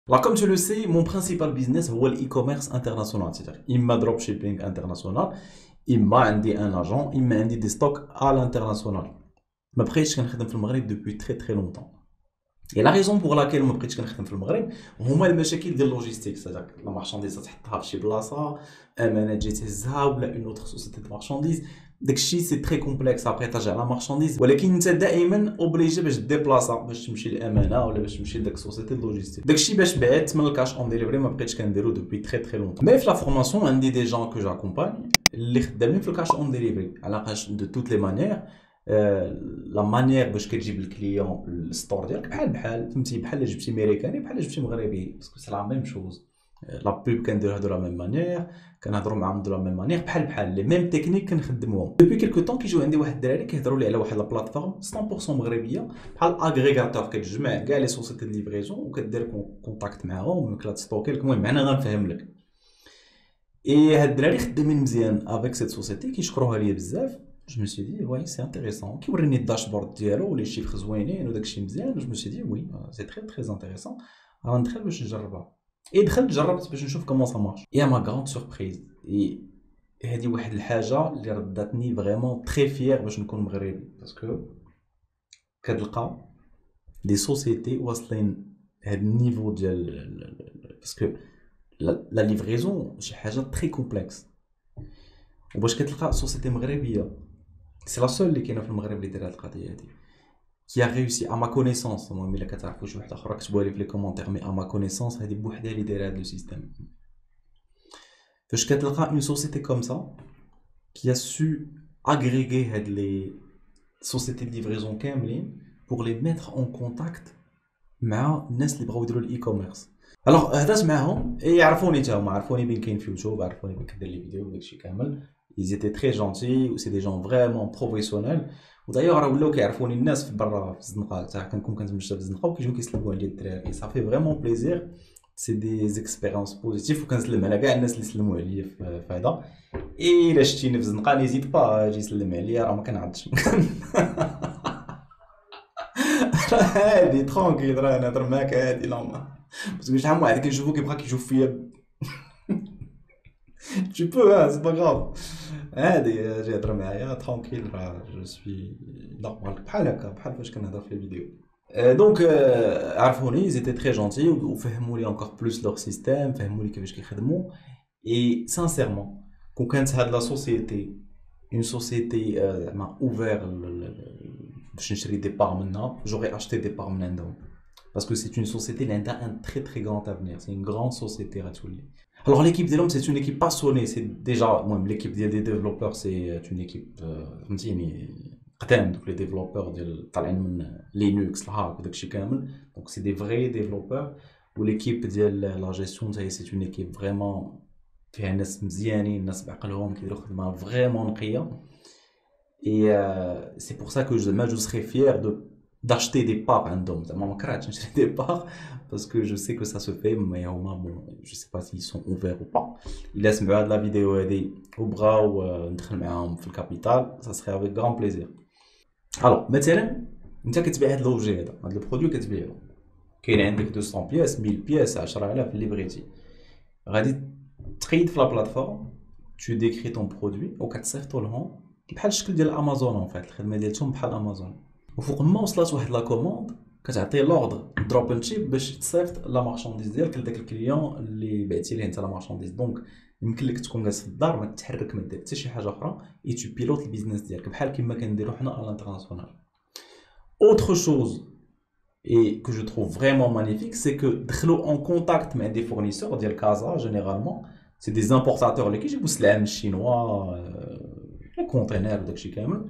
Alors, comme tu le sais, mon principal business c'est l'e-commerce international. C'est-à-dire, il m'a dropshipping international, il m'a un agent, il m'a des stocks à l'international. Mais après, je travaille dans le Maghreb depuis très très longtemps. Et la raison pour laquelle je travaille dans le Maghreb, c'est les problèmes de logistique. C'est-à-dire que la marchandise, tu as chez Blasa, un manager, ou une autre société de marchandises. C'est très complexe. Après, tu as la marchandise. Mais tu es toujours obligé de te déplacer pour aller à l'Amana ou pour aller à la société de logistique. C'est ce que je fais le cash on delivery depuis très très longtemps. Mais dans la formation, il y a des gens que j'accompagne qui font le cash on delivery. De toutes les manières. La manière باش كتجيب الكليون الستور ديالك بحال فهمتي بحال جبتي امريكاني بحال جبتي مغربي باسكو سي لا ميم شوز لا بوب كنديروها دو لا ميم مانيير كنهضروا معاهم دو لا ميم مانيير بحال لي ميم تكنيك كنخدموهم دوبي كيلكو طون كيجيو عندي واحد الدراري كيهضروا لي على واحد لا بلاتفورم 100% مغربيه بحال اغريغاتور كتجمع كاع لي سوسيتي دو ليفريزون وكدير كونتاكت معاهم وكتستوكي لك المهم انا غنفهم لك اي هاد الدراري خدامين مزيان افيك سيت سوسيتي كيشكروها ليا بزاف. Je me suis dit, ouais, c'est intéressant. Qui ouvre le dashboard dialo, les chiffres zouénés, nous d'exchem bien. Je me suis dit, oui, c'est très très intéressant. Alors, on traite, je jarraba. Et traite, jarraba parce que je trouve comment ça marche. Et à ma grande surprise, et هذه واحد الحاجة اللي ردتني vraiment très fier باش نكون مغربي parce que كتلقى des sociétés واصلين هاد النيفو ديال parce que la livraison شي حاجة très complexe. وباش كتلقى société مغربية c'est la seule اللي كاينه في المغرب اللي دايره هاد القضيه هادي qui a réussi à ma connaissance المهم الا كتعرفوا شي واحد اخر كتبوا لي في لي كومونتير مي à ma connaissance هادي بوحدها اللي دايره هاد لو سيستيم فاش كتلقى une société comme ça qui a su agréger هاد les sociétés de livraison كاملين pour les mettre en contact مع الناس اللي بغاو يديروا الاي كوميرس. الوغ هضرت معاهم يعرفوني حتى هما عرفوني بين كاين في يوتيوب عرفوني بين كندير لي فيديو وداكشي كامل. Ils étaient très gentils, c'est des gens vraiment professionnels. ودايوغ راه ولاو كيعرفوني الناس في برا في الزنقه تاع كنكون كنتمشى في الزنقه وكيجيو كيسلموا عليا الدراري صافي فريمون بليزير سي دي زيكسبيريونس بوزيتيف وكنسلم على كاع الناس اللي سلموا عليا في هذا الا شتيني في الزنقه نيزيد با اجي سلم عليا راه ما كنعضش هادي ترونكيل راه نهضر معاك هادي لا باسكو شحال من واحد كنشوفو كيبقى كيشوف فيا tu peux hein c'est pas grave هادي جاي هضر معايا ترونكيل راه جو سوي نورمال بحال هكا بحال فاش كنهضر في الفيديو دونك عرفوني زيتي تري جونتي وفهموا لي انكور بلوس لور سيستيم فهموا لي كيفاش كيخدموا اي سانسيرمون كون كانت هاد لا سوسيتي اون سوسيتي زعما اوفير باش نشري دي بار منها جوغي اشتي دي بار من عندهم باسكو سي اون سوسيتي اللي عندها ان تري تري غران افنير سي اون غران سوسيتي غتولي. Alors l'équipe de l'homme c'est une équipe passionnée, c'est déjà moi l'équipe des développeurs c'est une équipe فهمتيني قدام دوك les développeurs ديال طالعين من لينكس الهاك وداكشي كامل donc c'est des vrais développeurs و l'équipe ديال la gestion c'est une équipe vraiment فيها ناس مزيانين ناس بعقلهم كيديروا خدمه فريمون نقيه et c'est pour ça que je serais fier d'acheter des parts عندهم زعما ما كرهتش نشري des parts parce que je sais que ça se fait mais bon je sais pas s'ils sont ouverts ou pas الا سمعوا هاد لا فيديو هادي وبغاو ندخل معاهم في الكابيتال ça serait avec grand plaisir. alors مثلا انت كتبيع هاد لوبجي هذا هاد البرودوي كتبيعو كاين عندك 200 بياس 1000 بياس 10000 اللي بغيتي غادي تقيد في لا بلاتفورم tu décris ton produit وكتصيفطو لهم بحال الشكل ديال امازون اون فيت الخدمه ديالتهم بحال امازون وفوق ما وصلت واحد لا كوموند كتعطي لوردر دروب اند شيب باش تصيفط لا مارشانديز ديالك لداك الكليون اللي بعتي ليه انت لا مارشانديز دونك يمكن لك تكون جالس في الدار ما تتحرك ما دير حتى شي حاجه اخرى اي تو بيلوت البيزنس ديالك بحال كيما كنديرو حنا على الانترناسيونال. autre chose et que je trouve vraiment magnifique c'est que دخلوا en contact مع des fournisseurs ديال كازا généralement c'est des importateurs اللي كيجيبوا السلعه من الشينوا لي كونتينر وداكشي كامل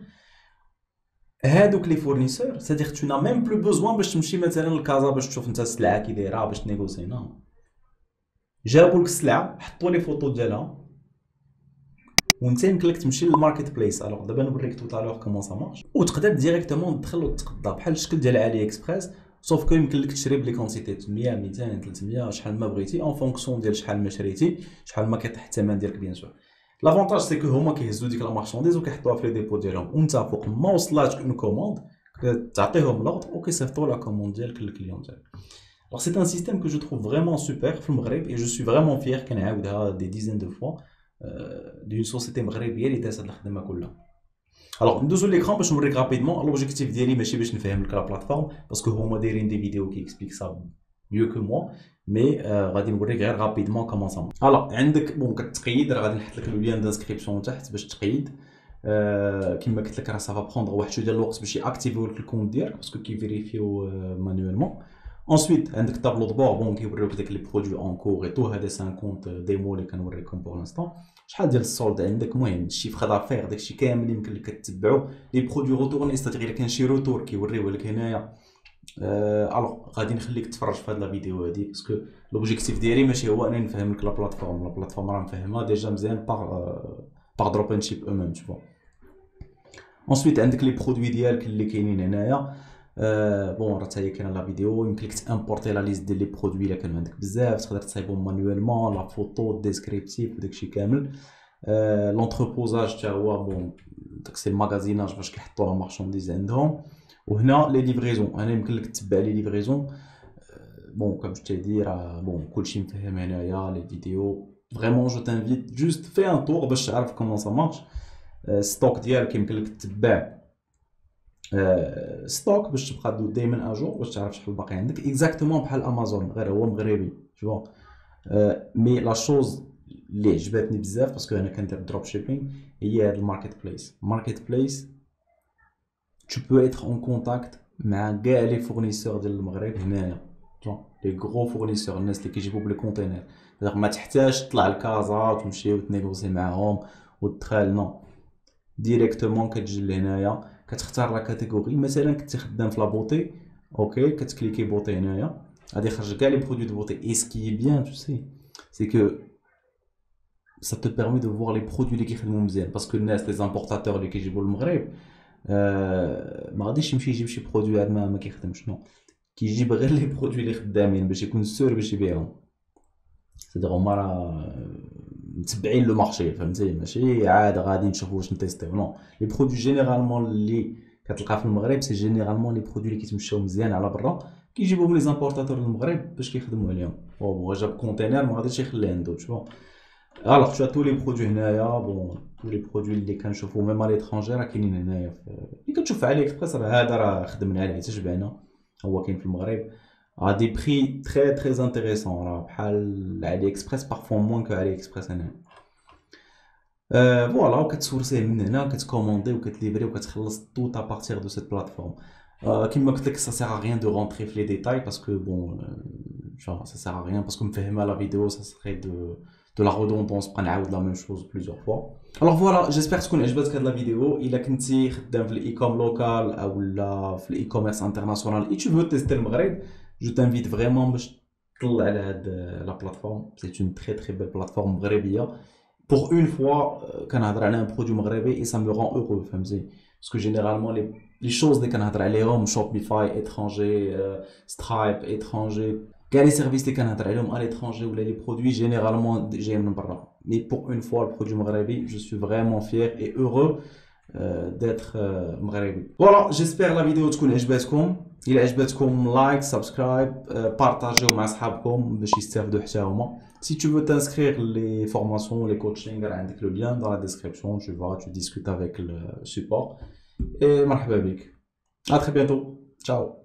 هادوك لي فورنيسور c'est-à-dire tu n'as même plus besoin باش تمشي مثلا لكازا باش تشوف انت السلعه كي دايره باش تنيغوسي نو جابوا لك السلعه حطوا لي فوتو ديالها وانت يمكن لك تمشي للماركت بليس. الوغ دابا نوريك تو تالور كومون سا مارش وتقدر ديريكتومون تدخل وتقضى بحال الشكل ديال علي اكسبريس سوف كو يمكن لك تشري بلي كونتيتي 100 200 300 شحال ما بغيتي اون فونكسيون ديال شحال ما شريتي شحال ما كيطيح الثمن ديالك بيان سور. لافونتاج سي كو هما كيهزوا ديك لا مارشانديز وكيحطوها في لي ديبو ديالهم وانت فوق ما وصلاتك اون كوموند تعطيهم لوغد وكيصيفطوا لا كوموند ديالك للكليون ديالك. Alors c'est un système que je trouve vraiment super في المغرب et je suis vraiment fier كنعاودها des dizaines de fois d'une société مغربيه اللي دازت هاد الخدمه كلها. Alors ندوزو l'écran باش نوريك rapidement. L'objectif ديالي ماشي باش نفهم لك لا بلاتفورم باسكو هما دايرين دي فيديو كي اكسبليك سا mieux que moi mais غادي نوريك غير rapidement comment ça marche. Alors عندك بون كتقيد راه غادي نحط لك اللين دانسكريبسيون تحت باش تقيد. كما قلت لك راه سافا بروندر واحد شويه ديال الوقت باش ياكتيفيو لك الكونت ديالك باسكو كيفيريفيو مانيوالمون. انسويت عندك طابلو دو بور بون كيوريوك داك لي برودوي اون كور اي تو. هذا سان كونت ديمو اللي كنوريكم بور لانستون. شحال ديال السولد عندك المهم الشيفر دافير داكشي كامل اللي يمكن لك تتبعو. لي برودوي روتورني ستاتيغ الا كان شي روتور كيوريوه لك هنايا. الوغ غادي نخليك تفرج في هاد لا فيديو هادي باسكو لوبجيكتيف ديالي ماشي هو انني نفهم لك لا بلاتفورم راه مفهمها ديجا مزيان باغ دروب ان شيب اومن تو. انسويت عندك لي برودوي ديالك اللي كاينين هنايا. بون راه حتى هي كاينه لا فيديو. يمكن لك تامبورتي لا ليست ديال لي برودوي الا كانوا عندك بزاف تقدر تصايبهم مانيوالمون لا فوتو ديسكريبتيف وداكشي كامل. لونتربوزاج حتى هو بون داك سي الماغازيناج باش كيحطوا لا مارشانديز عندهم. وهنا لي ليفريزون هنا يمكن لك تتبع لي ليفريزون. بون كوم جو تي دي راه بون كلشي مفهم هنايا لي فيديو. فريمون جو تانفيت جوست في ان طور باش تعرف كومون سا مارش. ستوك ديالك يمكن لك تتبع ستوك باش تبقى دائما اجور باش تعرف شحال باقي عندك اكزاكتومون بحال امازون غير هو مغربي شوف. مي لا شوز اللي عجبتني بزاف باسكو انا كندير دروب شيبينغ هي هاد الماركت بليس. tu peux être en contact مع كاع لي فورنيسور ديال المغرب هنايا. لي غرو فورنيسور الناس اللي كيجيبوا بلي كونتينر ما تحتاج تطلع لكازا وتمشي وتنيغوسي معاهم وتدخل نو ديريكتومون كتجي لهنايا كتختار لا كاتيجوري. مثلا كنتي خدام في لا بوتي اوكي كتكليكي بوتي هنايا غادي يخرج كاع لي برودوي دو بوتي. اي سكي بيان تو سي سي كو ça te permet de voir les produits اللي كيخدموا مزيان باسكو الناس لي زامبورطاتور اللي كيجيبوا للمغرب ما غاديش يمشي يجيب شي برودوي عاد ما كيخدمش نو كيجيب غير لي برودوي اللي خدامين باش يكون سور باش يبيعهم. صدق هما راه متبعين لو مارشي فهمتي ماشي عاد غادي نشوفوا واش نتيستيو نو. لي برودوي جينيرالمون اللي كتلقى في المغرب سي جينيرالمون لي برودوي اللي كيتمشاو مزيان على برا كيجيبوهم لي زامبورطاتور للمغرب باش كيخدموا عليهم. هو جاب كونتينر ما غاديش يخليه عنده شوف. الوغ تو تو لي برودوي هنايا بون تو لي برودوي اللي كنشوفو ميم على ليترونجي راه كاينين هنايا اللي كتشوف على اكسبريس راه هذا راه خدمنا عليه حتى شبعنا هو كاين في المغرب ا دي بري تري تري انتريسون راه بحال علي اكسبريس بارفون موان كو علي اكسبريس هنا. فوالا وكتسورسيه من هنا كتكوموندي وكتليفري وكتخلص توت ا بارتير دو سيت بلاتفورم. كيما قلت لك سا سير ا ريان دو رونتري في لي ديتاي باسكو بون سا سير ا ريان باسكو مفهمه لا فيديو سا سري de la redondance بقى نعاود لا ميم شوز بليزيور فوا. الوغ فوالا جيسبر تكون عجبتك هاد لا فيديو. الا كنتي خدام في الاي كوم لوكال او لا في الاي كوميرس انترناسيونال اي تو فو تيستي المغرب جو تانفيت فريمون باش تطلع على هاد لا بلاتفورم. سي اون تري تري بيل بلاتفورم مغربيه بور اون فوا كنهضر على ان برودوي مغربي اي سا مي رون اورو فهمتي باسكو جينيرالمون لي شوز اللي كنهضر عليهم شوبيفاي اترونجي سترايب اترونجي كاع لي سيرفيس اللي كنهضر عليهم على ليترونجي ولا لي برودوي جينيرالمون جايين من برا. مي بور اون فوا البرودوي مغربي جو سوي فريمون فيير اي اورو ديتر مغربي. فوالا جيسبر لا فيديو تكون عجبتكم. الى عجبتكم لايك سبسكرايب بارطاجيو مع صحابكم باش يستافدوا حتى هما. Si tu veux t'inscrire les formations, les coachings, عندك le lien dans la description, tu vas, tu discutes avec le support. Et مرحبا بك. À très bientôt. Ciao.